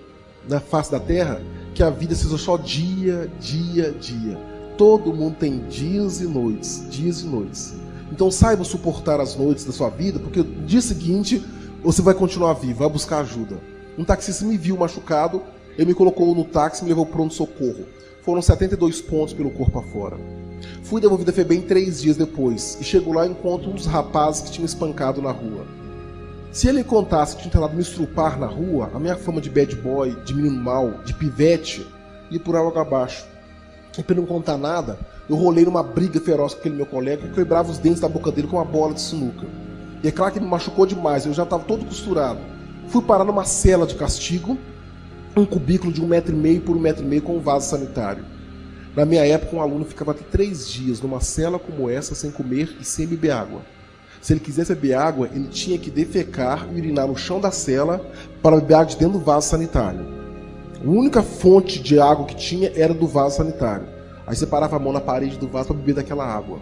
na face da Terra que a vida seja só dia, dia, dia. Todo mundo tem dias e noites, dias e noites. Então saiba suportar as noites da sua vida, porque no dia seguinte você vai continuar vivo, vai buscar ajuda. Um taxista me viu machucado, ele me colocou no táxi e me levou para o pronto-socorro. Foram 72 pontos pelo corpo afora. Fui devolvido a FEBEM 3 dias depois, e chego lá e encontro um dos rapazes que tinha me espancado na rua. Se ele contasse que tinha tentado me estrupar na rua, a minha fama de bad boy, de menino mau, de pivete, ia por água abaixo. E para não contar nada, eu rolei numa briga feroz com aquele meu colega que quebrava os dentes da boca dele com uma bola de sinuca. E é claro que me machucou demais, eu já estava todo costurado. Fui parar numa cela de castigo, um cubículo de 1,5 m por 1,5 m com um vaso sanitário. Na minha época, um aluno ficava até 3 dias numa cela como essa, sem comer e sem beber água. Se ele quisesse beber água, ele tinha que defecar e urinar no chão da cela para beber água de dentro do vaso sanitário. A única fonte de água que tinha era do vaso sanitário. Aí você parava a mão na parede do vaso para beber daquela água.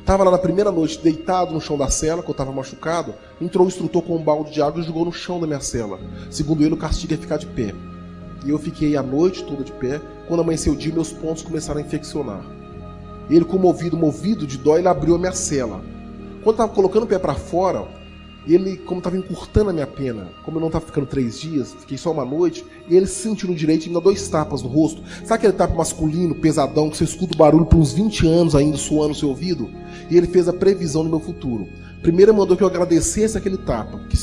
Estava lá na primeira noite, deitado no chão da cela, que eu estava machucado, entrou o instrutor com um balde de água e jogou no chão da minha cela. Segundo ele, o castigo é ficar de pé. E eu fiquei a noite toda de pé. Quando amanheceu o dia, meus pontos começaram a infeccionar. Ele, comovido, movido de dó, ele abriu a minha cela. Quando eu estava colocando o pé para fora, ele, como estava encurtando a minha pena, como eu não estava ficando 3 dias, fiquei só uma noite, e ele se sentiu no direito e me deu 2 tapas no rosto. Sabe aquele tapa masculino, pesadão, que você escuta o barulho por uns 20 anos ainda suando no seu ouvido? E ele fez a previsão do meu futuro. Primeiro ele mandou que eu agradecesse aquele tapa. Porque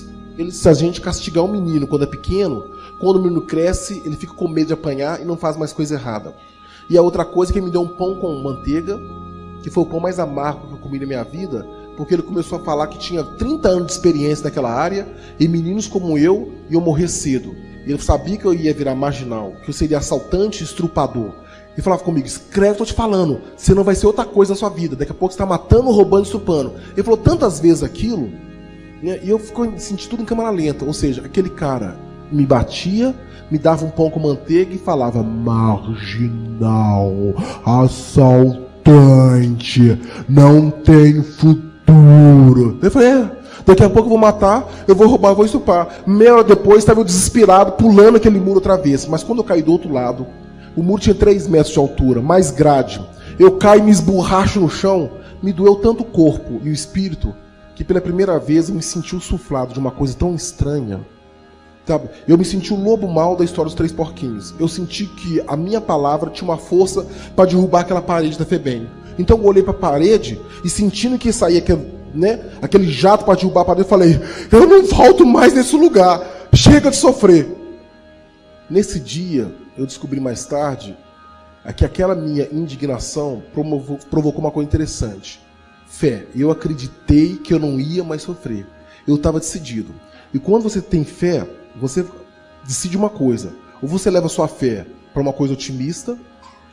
se a gente castigar um menino quando é pequeno, quando o menino cresce, ele fica com medo de apanhar e não faz mais coisa errada. E a outra coisa é que ele me deu um pão com manteiga, que foi o pão mais amargo que eu comi na minha vida, porque ele começou a falar que tinha 30 anos de experiência naquela área, e meninos como eu iam morrer cedo. Ele sabia que eu ia virar marginal, que eu seria assaltante, estrupador. Ele falava comigo, escreve, tô te falando, você não vai ser outra coisa na sua vida, daqui a pouco você está matando, roubando, estrupando. Ele falou tantas vezes aquilo, né, e eu senti tudo em câmera lenta, ou seja, aquele cara me batia, me dava um pão com manteiga e falava, marginal, assaltante, não tem futuro. Eu falei, daqui a pouco eu vou matar, eu vou roubar, eu vou estuprar. Meia hora depois estava eu desesperado, pulando aquele muro outra vez. Mas quando eu caí do outro lado, o muro tinha 3 metros de altura, mais grade. Eu caio e me esborracho no chão, me doeu tanto o corpo e o espírito, que pela primeira vez eu me senti suflado de uma coisa tão estranha. Sabe? Eu me senti o lobo mau da história dos 3 porquinhos. Eu senti que a minha palavra tinha uma força para derrubar aquela parede da FEBEM. Então eu olhei para a parede e sentindo que saía aquele jato para derrubar a parede, eu falei, eu não volto mais nesse lugar, chega de sofrer. Nesse dia, eu descobri mais tarde que aquela minha indignação provocou uma coisa interessante. Fé. Eu acreditei que eu não ia mais sofrer. Eu estava decidido. E quando você tem fé, você decide uma coisa. Ou você leva a sua fé para uma coisa otimista,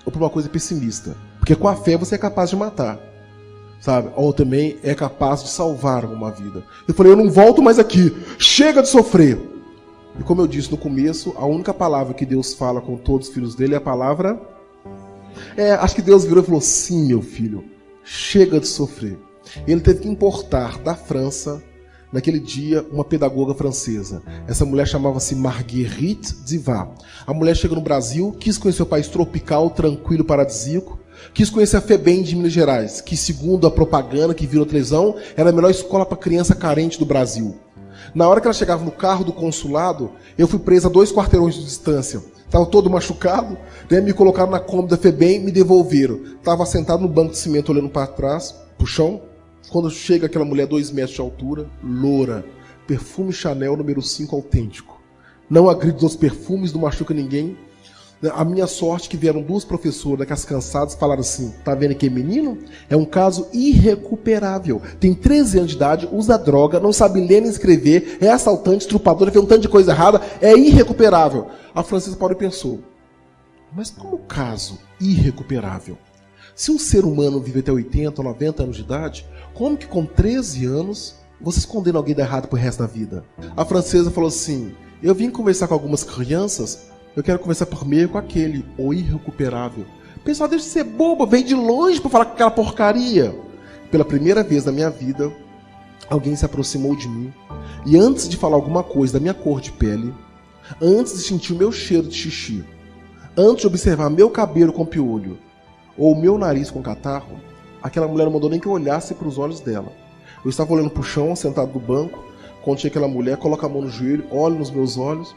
ou para uma coisa pessimista. Porque com a fé você é capaz de matar, sabe? Ou também é capaz de salvar uma vida. Eu falei, eu não volto mais aqui, chega de sofrer. E como eu disse no começo, a única palavra que Deus fala com todos os filhos dele é a palavra... acho que Deus virou e falou, sim, meu filho, chega de sofrer. Ele teve que importar da França naquele dia, uma pedagoga francesa. Essa mulher chamava-se Marguerite Duras. A mulher chega no Brasil, quis conhecer o país tropical, tranquilo, paradisíaco, quis conhecer a FEBEM de Minas Gerais, que, segundo a propaganda que virou televisão, era a melhor escola para criança carente do Brasil. Na hora que ela chegava no carro do consulado, eu fui presa a 2 quarteirões de distância. Estava todo machucado, né? Me colocaram na Kombi da FEBEM, me devolveram. Estava sentado no banco de cimento olhando para trás, pro chão. Quando chega aquela mulher 2 metros de altura, loura, perfume Chanel número 5 autêntico. Não agride os perfumes, não machuca ninguém. A minha sorte é que vieram 2 professoras, daquelas cansadas, falaram assim, tá vendo aqui, menino? É um caso irrecuperável. Tem 13 anos de idade, usa droga, não sabe ler nem escrever, é assaltante, estrupador, fez um tanto de coisa errada, é irrecuperável. A Francisca Paula pensou, mas como caso irrecuperável? Se um ser humano vive até 80 ou 90 anos de idade, como que com 13 anos vocês condenam alguém de errado pro resto da vida? A francesa falou assim, eu vim conversar com algumas crianças, eu quero conversar primeiro com aquele, o irrecuperável. O pessoal deixa de ser bobo, vem de longe para falar com aquela porcaria. Pela primeira vez na minha vida, alguém se aproximou de mim e antes de falar alguma coisa da minha cor de pele, antes de sentir o meu cheiro de xixi, antes de observar meu cabelo com piolho ou meu nariz com catarro, aquela mulher não mandou nem que eu olhasse para os olhos dela. Eu estava olhando para o chão, sentado no banco, quando tinha aquela mulher, coloca a mão no joelho, olha nos meus olhos.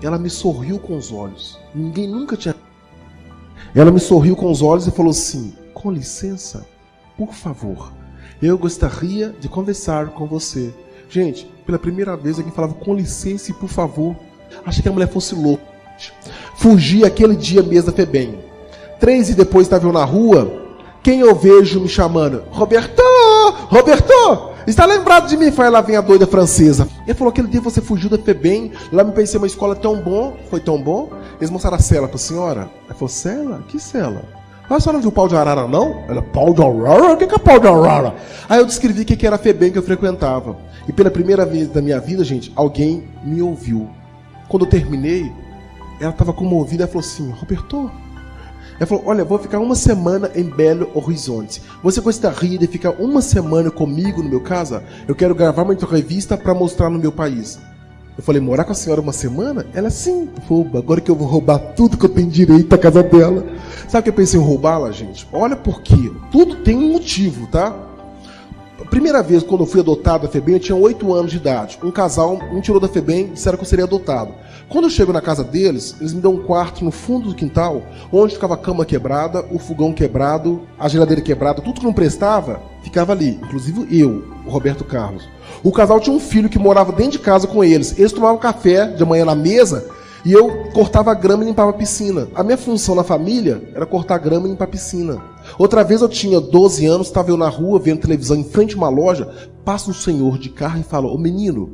Ela me sorriu com os olhos. Ninguém nunca tinha... Ela me sorriu com os olhos e falou assim, com licença, por favor, eu gostaria de conversar com você. Gente, pela primeira vez alguém falava com licença e por favor. Achei que a mulher fosse louca. Fugi aquele dia mesmo da FEBEM. 3 dias depois estava eu na rua, quem eu vejo me chamando? Roberto! Roberto! Está lembrado de mim? Foi lá vem a doida francesa. Ele falou, aquele dia você fugiu da FEBEM, lá me pensei uma escola tão bom. Foi tão bom? Eles mostraram a cela para a senhora. Ela falou, cela? Que cela? A senhora não viu o pau de arara, não? Ela, pau de arara? O que é pau de arara? Aí eu descrevi o que era a FEBEM que eu frequentava. E pela primeira vez da minha vida, gente, alguém me ouviu. Quando eu terminei, ela estava comovida e falou assim, Roberto... Ela falou, olha, vou ficar 1 semana em Belo Horizonte. Você gostaria de ficar 1 semana comigo no meu casa? Eu quero gravar uma entrevista para mostrar no meu país. Eu falei, morar com a senhora 1 semana? Ela, sim, rouba. Agora que eu vou roubar tudo que eu tenho direito da casa dela. Sabe o que eu pensei em roubá-la, gente? Olha por quê. Tudo tem um motivo, tá? A primeira vez, quando eu fui adotado da FEBEM, eu tinha 8 anos de idade. Um casal me tirou da FEBEM e disseram que eu seria adotado. Quando eu chego na casa deles, eles me dão um quarto no fundo do quintal, onde ficava a cama quebrada, o fogão quebrado, a geladeira quebrada, tudo que não prestava, ficava ali. Inclusive eu, o Roberto Carlos. O casal tinha um filho que morava dentro de casa com eles. Eles tomavam café de manhã na mesa e eu cortava a grama e limpava a piscina. A minha função na família era cortar a grama e limpar a piscina. Outra vez eu tinha 12 anos, estava eu na rua vendo televisão em frente a uma loja, passa um senhor de carro e fala, ô menino,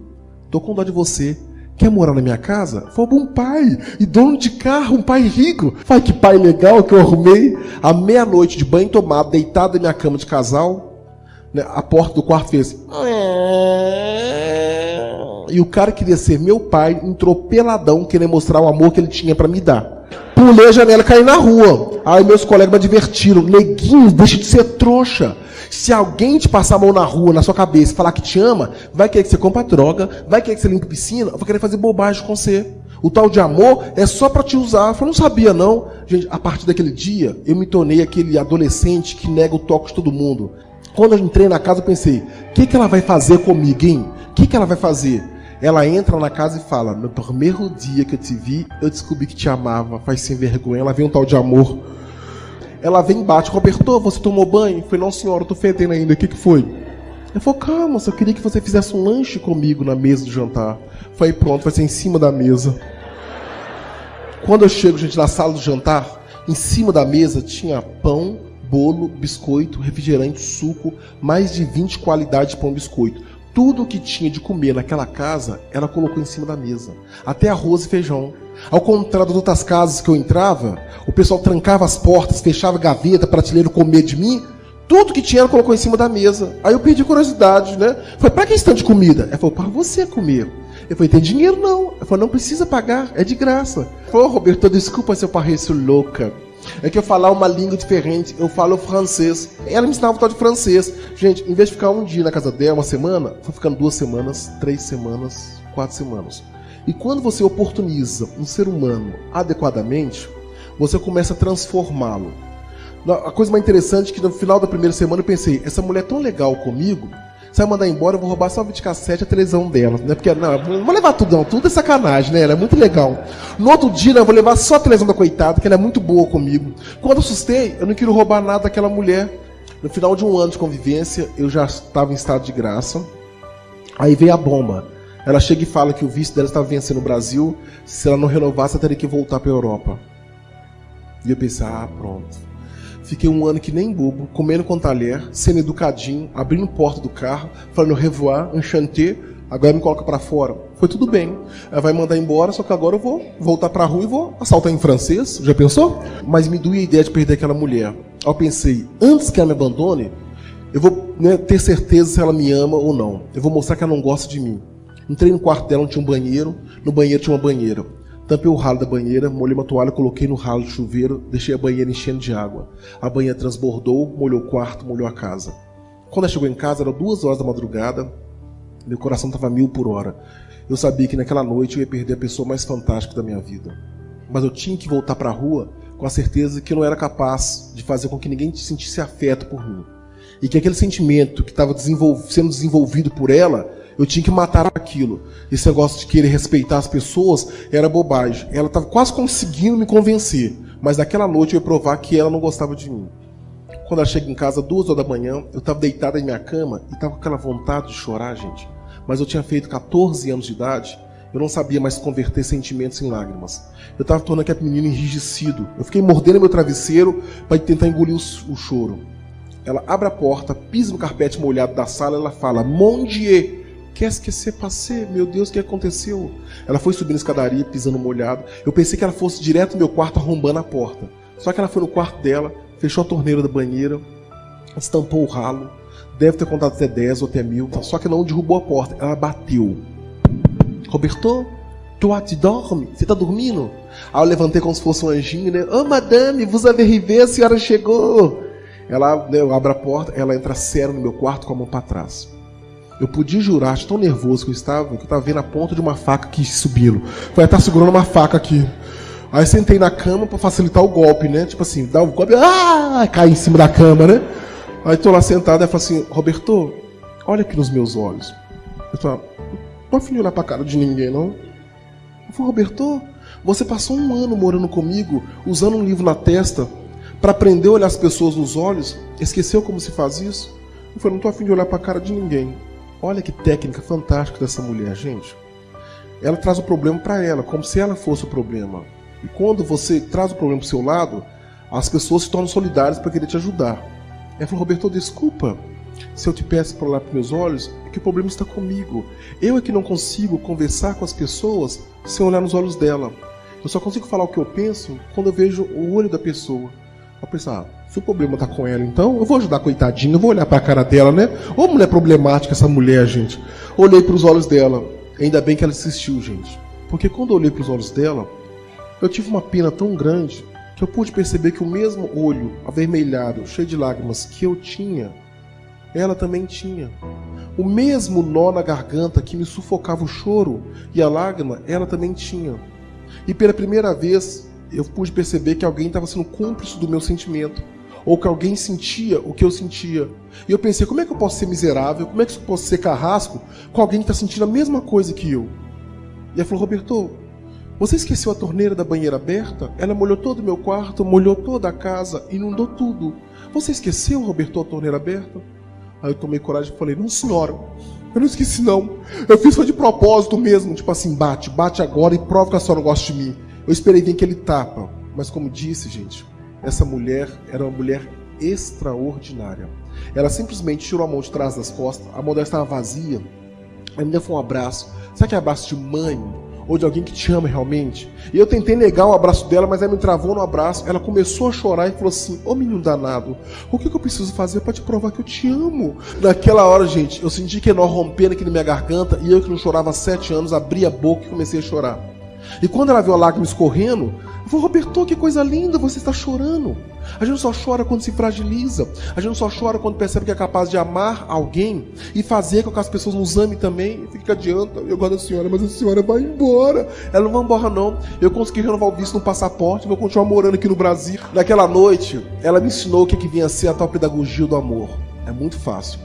tô com dó de você. Quer morar na minha casa? Foi um pai, e dono de carro, um pai rico. Fala que pai legal que eu arrumei. À meia-noite, de banho tomado, deitado na minha cama de casal, né, a porta do quarto fez... E o cara queria ser meu pai, entrou peladão, querendo mostrar o amor que ele tinha pra me dar. Pulei a janela e caí na rua. Aí meus colegas me advertiram, neguinho, deixa de ser trouxa. Se alguém te passar a mão na rua, na sua cabeça, e falar que te ama, vai querer que você compre droga, vai querer que você limpe piscina, vai querer fazer bobagem com você. O tal de amor é só pra te usar. Eu falei, não sabia não. Gente, a partir daquele dia, eu me tornei aquele adolescente que nega o toque de todo mundo. Quando eu entrei na casa, eu pensei, o que ela vai fazer comigo, hein? O que ela vai fazer? Ela entra na casa e fala, no primeiro dia que eu te vi, eu descobri que te amava. Faz sem vergonha. Ela vem um tal de amor. Ela vem e bate, Roberto, você tomou banho? Eu falei, não senhora, eu tô fedendo ainda, o que foi? Ela falou, calma, só queria que você fizesse um lanche comigo na mesa do jantar. Eu falei, pronto, vai ser em cima da mesa. Quando eu chego, gente, na sala do jantar, em cima da mesa tinha pão, bolo, biscoito, refrigerante, suco, mais de 20 qualidades de pão e biscoito. Tudo que tinha de comer naquela casa, ela colocou em cima da mesa. Até arroz e feijão. Ao contrário das outras casas que eu entrava, o pessoal trancava as portas, fechava a gaveta, prateleiro com medo de mim. Tudo que tinha ela colocou em cima da mesa. Aí eu perdi curiosidade, né? Falei, pra que esse tanto de comida? Ela falou, para você comer. Eu falei, tem dinheiro não. Ela falou, não precisa pagar, é de graça. Ela falou, Roberto, desculpa se eu pareço louca. É que eu falar uma língua diferente, eu falo francês. Ela me ensinava um tal de francês. Gente, em vez de ficar um dia na casa dela, uma semana, foi ficando 2 semanas, 3 semanas, 4 semanas. E quando você oportuniza um ser humano adequadamente, você começa a transformá-lo. A coisa mais interessante é que no final da primeira semana eu pensei, essa mulher é tão legal comigo, se ela mandar embora, eu vou roubar só o videocassete e a televisão dela. Né? Porque, não vou levar tudo, não. Tudo é sacanagem, né? Ela é muito legal. No outro dia, eu vou levar só a televisão da coitada, que ela é muito boa comigo. Quando eu assustei, eu não queria roubar nada daquela mulher. No final de 1 ano de convivência, eu já estava em estado de graça. Aí veio a bomba. Ela chega e fala que o visto dela estava vencendo no Brasil. Se ela não renovasse, ela teria que voltar para a Europa. E eu pensei, pronto. Fiquei 1 ano que nem bobo, comendo com talher, sendo educadinho, abrindo porta do carro, falando revoar, enchanté, agora me coloca pra fora. Foi tudo bem. Ela vai mandar embora, só que agora eu vou voltar pra rua e vou assaltar em francês. Já pensou? Mas me doía a ideia de perder aquela mulher. Aí eu pensei, antes que ela me abandone, eu vou ter certeza se ela me ama ou não. Eu vou mostrar que ela não gosta de mim. Entrei no quarto dela, onde tinha um banheiro, no banheiro tinha uma banheira. Tampei o ralo da banheira, molhei uma toalha, coloquei no ralo do chuveiro, deixei a banheira enchendo de água. A banheira transbordou, molhou o quarto, molhou a casa. Quando ela chegou em casa, era 2 horas da madrugada, meu coração estava 1000 por hora. Eu sabia que naquela noite eu ia perder a pessoa mais fantástica da minha vida. Mas eu tinha que voltar para a rua com a certeza que eu não era capaz de fazer com que ninguém sentisse afeto por mim. E que aquele sentimento que estava sendo desenvolvido por ela, eu tinha que matar aquilo. Esse negócio de querer respeitar as pessoas era bobagem. Ela estava quase conseguindo me convencer. Mas naquela noite eu ia provar que ela não gostava de mim. Quando ela chega em casa, 2 horas da manhã, eu estava deitado em minha cama e estava com aquela vontade de chorar, gente. Mas eu tinha feito 14 anos de idade. Eu não sabia mais converter sentimentos em lágrimas. Eu estava tornando aquele menino enrijecido. Eu fiquei mordendo meu travesseiro para tentar engolir o choro. Ela abre a porta, pisa no carpete molhado da sala e ela fala, Mon Dieu! Qu'est-ce que c'est passé? Meu Deus, o que aconteceu? Ela foi subindo a escadaria, pisando molhado. Eu pensei que ela fosse direto no meu quarto arrombando a porta. Só que ela foi no quarto dela, fechou a torneira da banheira, estampou o ralo. Deve ter contado até 10 ou até 1000. Só que ela não derrubou a porta, ela bateu. Roberto, toi tu dormes? Você tá dormindo? Aí eu levantei como se fosse um anjinho, né? Oh, madame, vous avez arrivé, a senhora chegou. Eu abro a porta, ela entra sério no meu quarto com a mão para trás. Eu podia jurar, de tão nervoso que eu estava vendo a ponta de uma faca aqui subindo. Foi estar segurando uma faca aqui. Aí sentei na cama para facilitar o golpe, né? Tipo assim, dá o golpe, cai em cima da cama, né? Aí tô lá sentado e falo assim, Roberto, olha aqui nos meus olhos. Eu falo, não afim de olhar pra cara de ninguém, não. Eu falo, Roberto, você passou 1 ano morando comigo, usando um livro na testa, para aprender a olhar as pessoas nos olhos, esqueceu como se faz isso? Eu falei, não tô afim de olhar pra cara de ninguém. Olha que técnica fantástica dessa mulher, gente. Ela traz o problema para ela, como se ela fosse o problema. E quando você traz o problema pro seu lado, as pessoas se tornam solidárias para querer te ajudar. Ela falou, Roberto, desculpa. Se eu te peço para olhar para meus olhos, é que o problema está comigo. Eu é que não consigo conversar com as pessoas sem olhar nos olhos dela. Eu só consigo falar o que eu penso quando eu vejo o olho da pessoa. Eu pensar, se o problema tá com ela, então eu vou ajudar a coitadinha, eu vou olhar pra cara dela, né? Ô mulher problemática essa mulher, gente. Olhei pros olhos dela. Ainda bem que ela desistiu, gente. Porque quando eu olhei pros olhos dela, eu tive uma pena tão grande que eu pude perceber que o mesmo olho avermelhado, cheio de lágrimas que eu tinha, ela também tinha. O mesmo nó na garganta que me sufocava o choro e a lágrima, ela também tinha. E pela primeira vez, eu pude perceber que alguém estava sendo cúmplice do meu sentimento. Ou que alguém sentia o que eu sentia. E eu pensei, como é que eu posso ser miserável? Como é que eu posso ser carrasco com alguém que está sentindo a mesma coisa que eu? E ela falou, Roberto, você esqueceu a torneira da banheira aberta? Ela molhou todo o meu quarto, molhou toda a casa, inundou tudo. Você esqueceu, Roberto, a torneira aberta? Aí eu tomei coragem e falei, não senhora, eu não esqueci não. Eu fiz foi de propósito mesmo, tipo assim, bate agora e prova que a senhora não gosta de mim. Eu esperei vir aquele tapa, mas como disse, gente, essa mulher era uma mulher extraordinária. Ela simplesmente tirou a mão de trás das costas, a mão dela estava vazia, ela me deu um abraço. Sabe que abraço de mãe? Ou de alguém que te ama realmente? E eu tentei negar o abraço dela, mas ela me travou no abraço. Ela começou a chorar e falou assim, ô menino danado, o que eu preciso fazer para te provar que eu te amo? Naquela hora, gente, eu senti que nó rompendo aqui na minha garganta, e eu que não chorava há 7 anos, abri a boca e comecei a chorar. E quando ela viu a lágrima escorrendo, Eu falei, Roberto, que coisa linda, você está chorando. A gente só chora quando se fragiliza. A gente só chora quando percebe que é capaz de amar alguém e fazer com que as pessoas nos amem também. Eu fico, que adianta? Eu gosto da senhora, mas a senhora vai embora. Ela não vai embora, não. Eu consegui renovar o visto no passaporte, vou continuar morando aqui no Brasil. Naquela noite, ela me ensinou o que vinha a ser a tal pedagogia do amor. É muito fácil.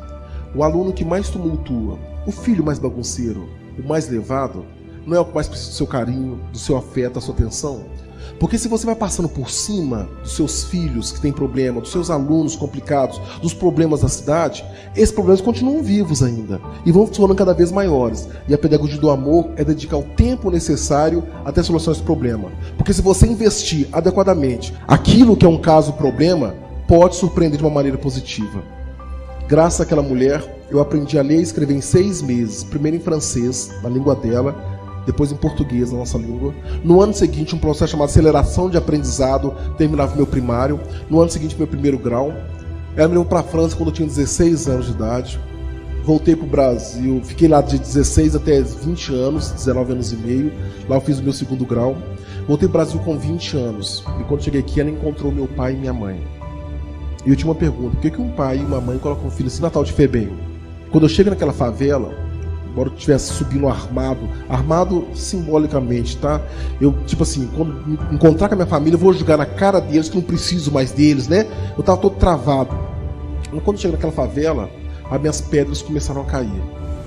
O aluno que mais tumultua, o filho mais bagunceiro, o mais levado, não é o que mais precisa do seu carinho, do seu afeto, da sua atenção? Porque se você vai passando por cima dos seus filhos que têm problema, dos seus alunos complicados, dos problemas da cidade, esses problemas continuam vivos ainda e vão se tornando cada vez maiores. E a pedagogia do amor é dedicar o tempo necessário até solucionar esse problema. Porque se você investir adequadamente aquilo que é um caso problema, pode surpreender de uma maneira positiva. Graças àquela mulher, eu aprendi a ler e escrever em 6 meses, primeiro em francês, na língua dela, depois em português, na nossa língua. No ano seguinte, um processo chamado aceleração de aprendizado, terminava o meu primário. No ano seguinte, meu primeiro grau. Ela me levou para a França quando eu tinha 16 anos de idade. Voltei para o Brasil, fiquei lá de 16 até 20 anos, 19 anos e meio. Lá eu fiz o meu segundo grau. Voltei para o Brasil com 20 anos. E quando cheguei aqui, ela encontrou meu pai e minha mãe. E eu tinha uma pergunta: por que um pai e uma mãe colocam um filho assim na tal de FEBEM? Quando eu chego naquela favela, embora eu estivesse subindo armado simbolicamente, tá? Eu, tipo assim, quando me encontrar com a minha família, eu vou jogar na cara deles que não preciso mais deles, né? Eu tava todo travado. Mas quando eu chego naquela favela, as minhas pedras começaram a cair.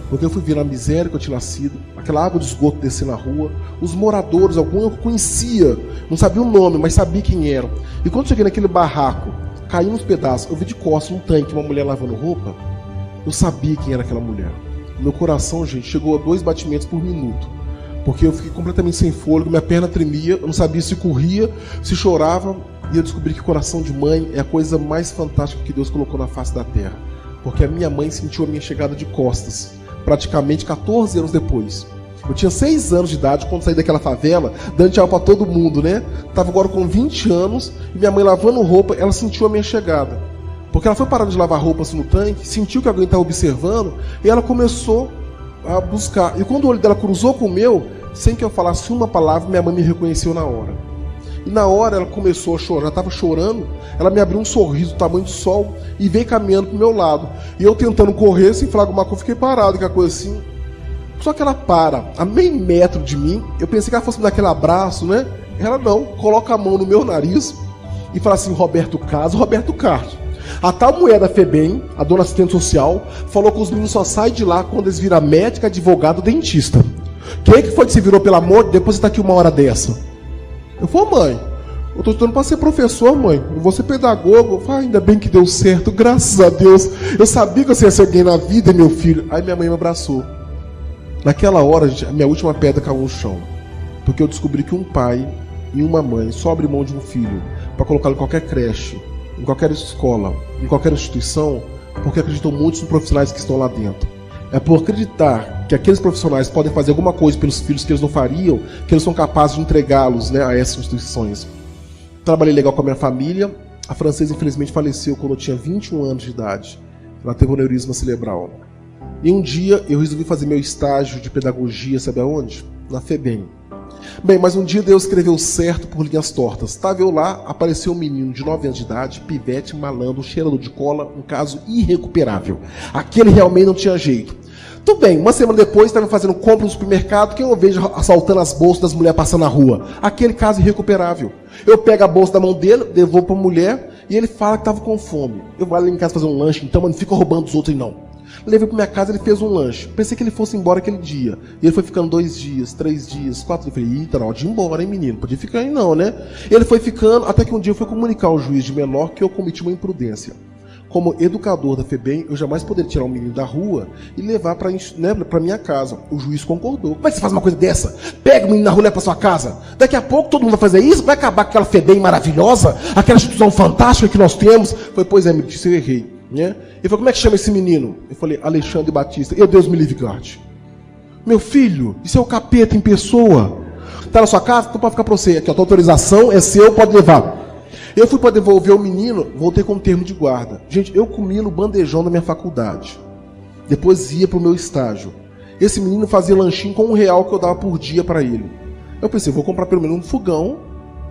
Porque eu fui ver a miséria que eu tinha nascido, aquela água de esgoto descer na rua, os moradores, alguns eu conhecia, não sabia o nome, mas sabia quem eram. E quando eu cheguei naquele barraco, caiu uns pedaços, eu vi de costas um tanque, uma mulher lavando roupa, eu sabia quem era aquela mulher. Meu coração, gente, chegou a 2 batimentos por minuto. Porque eu fiquei completamente sem fôlego, minha perna tremia, eu não sabia se corria, se chorava. E eu descobri que coração de mãe é a coisa mais fantástica que Deus colocou na face da terra. Porque a minha mãe sentiu a minha chegada de costas, praticamente 14 anos depois. Eu tinha 6 anos de idade quando saí daquela favela, dando tchau pra todo mundo, né? Tava agora com 20 anos, e minha mãe lavando roupa, ela sentiu a minha chegada. Porque ela foi parando de lavar roupa assim no tanque, sentiu que alguém estava observando, e ela começou a buscar. E quando o olho dela cruzou com o meu, sem que eu falasse uma palavra, minha mãe me reconheceu na hora. E na hora ela começou a chorar, já estava chorando, ela me abriu um sorriso do tamanho de sol e veio caminhando pro meu lado. E eu tentando correr, sem falar alguma coisa, fiquei parado, que a coisa assim. Só que ela para, a meio metro de mim, eu pensei que ela fosse me dar aquele abraço, né? Ela não, coloca a mão no meu nariz e fala assim: Roberto Carlos. A tal mulher da FEBEM, a dona assistente social, falou que os meninos só saem de lá quando eles viram médica, advogado, dentista. Quem é que foi que se virou, pelo amor de Deus, depois você tá aqui uma hora dessa? Eu falei: mãe, eu tô estudando para ser professor, mãe. Eu vou ser pedagogo. Eu falei: ainda bem que deu certo, graças a Deus. Eu sabia que você ia ser alguém na vida, meu filho. Aí minha mãe me abraçou. Naquela hora, gente, a minha última pedra caiu no chão. Porque eu descobri que um pai e uma mãe só abrem mão de um filho para colocá-lo em qualquer creche, em qualquer escola, em qualquer instituição, porque acreditam muito nos profissionais que estão lá dentro. É por acreditar que aqueles profissionais podem fazer alguma coisa pelos filhos que eles não fariam, que eles são capazes de entregá-los, né, a essas instituições. Trabalhei legal com a minha família. A francesa, infelizmente, faleceu quando eu tinha 21 anos de idade. Ela teve um aneurisma cerebral. E um dia eu resolvi fazer meu estágio de pedagogia, sabe aonde? Na FEBEM. Bem, mas um dia Deus escreveu certo por linhas tortas. Estava eu lá, apareceu um menino de 9 anos de idade, pivete, malandro, cheirando de cola, um caso irrecuperável. Aquele realmente não tinha jeito. Tudo bem, uma semana depois, estava fazendo compra no supermercado, que eu vejo assaltando as bolsas das mulheres passando na rua. Aquele caso irrecuperável. Eu pego a bolsa da mão dele, devolvo para a mulher, e ele fala que estava com fome. Eu vou lá em casa fazer um lanche, então, mas não fica roubando dos outros aí não. Levei para minha casa, ele fez um lanche. Pensei que ele fosse embora aquele dia. E ele foi ficando 2 dias, 3 dias, 4 dias. Eu falei: eita, na hora de ir embora, hein, menino? Podia ficar aí não, né? Ele foi ficando, até que um dia eu fui comunicar ao juiz de menor que eu cometi uma imprudência. Como educador da FEBEM, eu jamais poderia tirar um menino da rua e levar para minha casa. O juiz concordou. Como é que você faz uma coisa dessa? Pega o menino na rua e leva para sua casa. Daqui a pouco todo mundo vai fazer isso, vai acabar com aquela FEBEM maravilhosa, aquela instituição fantástica que nós temos. Eu falei: pois é, me disse, eu errei. Né? Ele falou: como é que chama esse menino? Eu falei: Alexandre Batista. Eu, Deus me livre, guarde. Meu filho, isso é o capeta em pessoa. Tá na sua casa? Então pode ficar para você. Aqui, a tua autorização é seu, pode levar. Eu fui para devolver o menino, voltei com um termo de guarda. Gente, eu comia no bandejão da minha faculdade. Depois ia para o meu estágio. Esse menino fazia lanchinho com R$1 que eu dava por dia para ele. Eu pensei: vou comprar pelo menos um fogão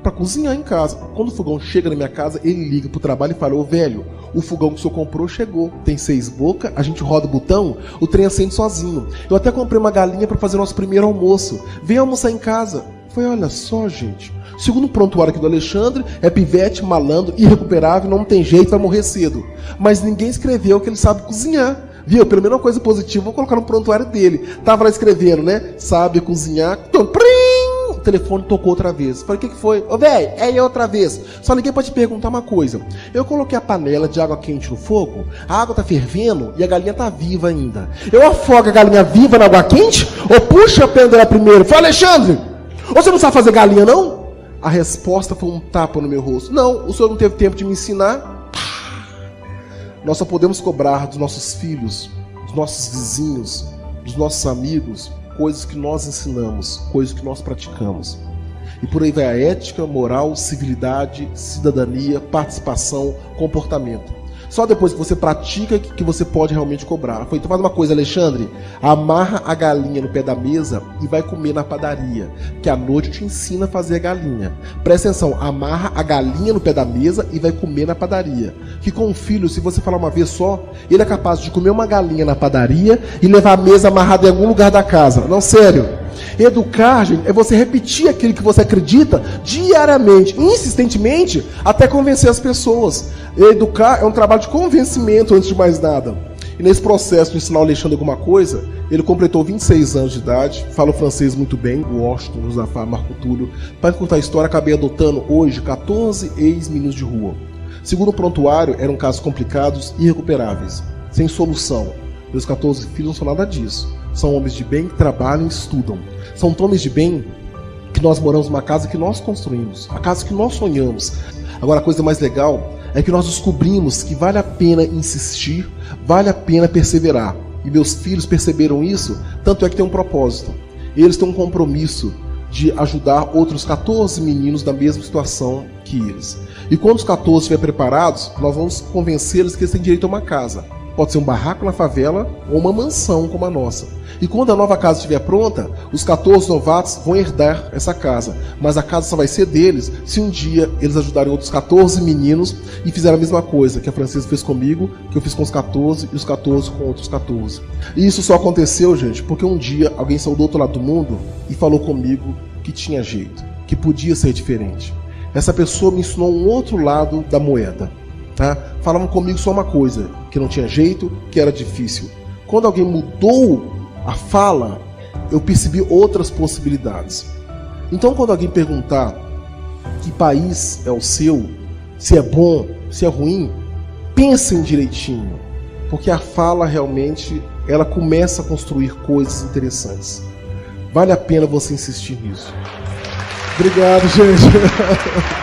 para cozinhar em casa. Quando o fogão chega na minha casa, ele liga pro trabalho e fala: ô velho, o fogão que o senhor comprou chegou. Tem 6 bocas, a gente roda o botão, o trem acende sozinho. Eu até comprei uma galinha para fazer nosso primeiro almoço. Vem almoçar em casa. Foi, olha só, gente. Segundo o prontuário aqui do Alexandre, é pivete, malandro, irrecuperável, não tem jeito, vai morrer cedo. Mas ninguém escreveu que ele sabe cozinhar. Viu? Pelo menos uma coisa positiva, vou colocar no prontuário dele. Tava lá escrevendo, né? Sabe cozinhar. Então, o telefone tocou outra vez. Falei: o que foi? Ô, velho, é eu outra vez. Só ninguém pode te perguntar uma coisa. Eu coloquei a panela de água quente no fogo, a água tá fervendo e a galinha tá viva ainda. Eu afogo a galinha viva na água quente ou puxo a pena dela primeiro? Falei: Alexandre, você não sabe fazer galinha, não? A resposta foi um tapa no meu rosto. Não, o senhor não teve tempo de me ensinar. Nós só podemos cobrar dos nossos filhos, dos nossos vizinhos, dos nossos amigos, coisas que nós ensinamos, coisas que nós praticamos. E por aí vai a ética, moral, civilidade, cidadania, participação, comportamento. Só depois que você pratica que você pode realmente cobrar. Então faz uma coisa, Alexandre, amarra a galinha no pé da mesa e vai comer na padaria, que à noite te ensina a fazer a galinha. Presta atenção, amarra a galinha no pé da mesa e vai comer na padaria. Que com o filho, se você falar uma vez só, ele é capaz de comer uma galinha na padaria e levar a mesa amarrada em algum lugar da casa. Não, sério. Educar, gente, é você repetir aquilo que você acredita diariamente, insistentemente, até convencer as pessoas. Educar é um trabalho de convencimento antes de mais nada. E nesse processo de ensinar o Alexandre alguma coisa, ele completou 26 anos de idade, fala o francês muito bem, Washington, Josafá, Marco Túlio. Para contar a história, acabei adotando hoje 14 ex-meninos de rua. Segundo o prontuário, eram casos complicados e irrecuperáveis, sem solução. Meus 14 filhos não são nada disso. São homens de bem que trabalham e estudam. São homens de bem que nós moramos numa casa que nós construímos, a casa que nós sonhamos. Agora, a coisa mais legal é que nós descobrimos que vale a pena insistir, vale a pena perseverar. E meus filhos perceberam isso, tanto é que tem um propósito. Eles têm um compromisso de ajudar outros 14 meninos da mesma situação que eles. E quando os 14 estiverem preparados, nós vamos convencê-los que eles têm direito a uma casa. Pode ser um barraco na favela ou uma mansão como a nossa. E quando a nova casa estiver pronta, os 14 novatos vão herdar essa casa. Mas a casa só vai ser deles se um dia eles ajudarem outros 14 meninos e fizerem a mesma coisa que a Francesa fez comigo, que eu fiz com os 14 e os 14 com outros 14. E isso só aconteceu, gente, porque um dia alguém saiu do outro lado do mundo e falou comigo que tinha jeito, que podia ser diferente. Essa pessoa me ensinou um outro lado da moeda. Tá? Falavam comigo só uma coisa, que não tinha jeito, que era difícil. Quando alguém mudou a fala, eu percebi outras possibilidades. Então, quando alguém perguntar que país é o seu, se é bom, se é ruim, pensem direitinho, porque a fala realmente ela começa a construir coisas interessantes. Vale a pena você insistir nisso. Obrigado, gente.